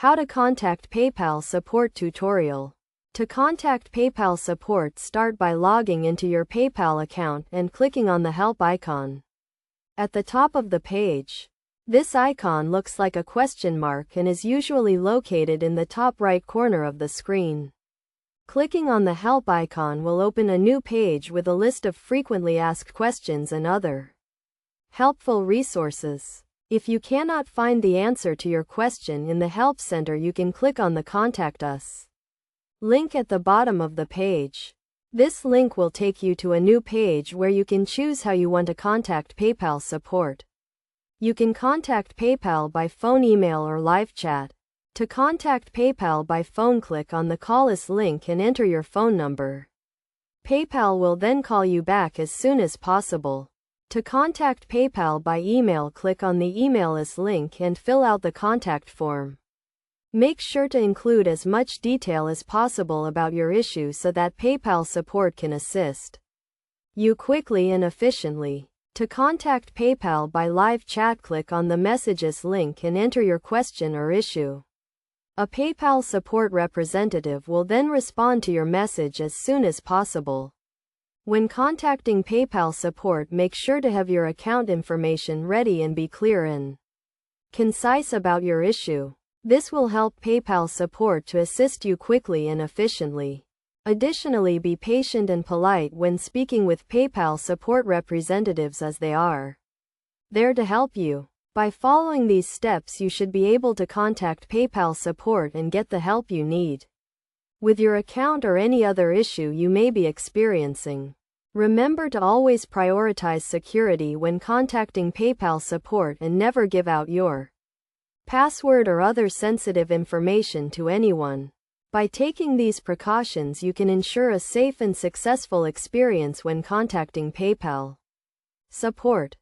How to contact PayPal support tutorial. To contact PayPal support, start by logging into your PayPal account and clicking on the help icon. At the top of the page, this icon looks like a question mark and is usually located in the top right corner of the screen. Clicking on the help icon will open a new page with a list of frequently asked questions and other helpful resources. If you cannot find the answer to your question in the Help Center, you can click on the Contact Us link at the bottom of the page. This link will take you to a new page where you can choose how you want to contact PayPal support. You can contact PayPal by phone, email, or live chat. To contact PayPal by phone, click on the Call Us link and enter your phone number. PayPal will then call you back as soon as possible. To contact PayPal by email, click on the Email Us link and fill out the contact form. Make sure to include as much detail as possible about your issue so that PayPal support can assist you quickly and efficiently. To contact PayPal by live chat, click on the Messages link and enter your question or issue. A PayPal support representative will then respond to your message as soon as possible. When contacting PayPal support, make sure to have your account information ready and be clear and concise about your issue. This will help PayPal support to assist you quickly and efficiently. Additionally, be patient and polite when speaking with PayPal support representatives, as they are there to help you. By following these steps, you should be able to contact PayPal support and get the help you need with your account or any other issue you may be experiencing. Remember to always prioritize security when contacting PayPal support and never give out your password or other sensitive information to anyone. By taking these precautions, you can ensure a safe and successful experience when contacting PayPal support.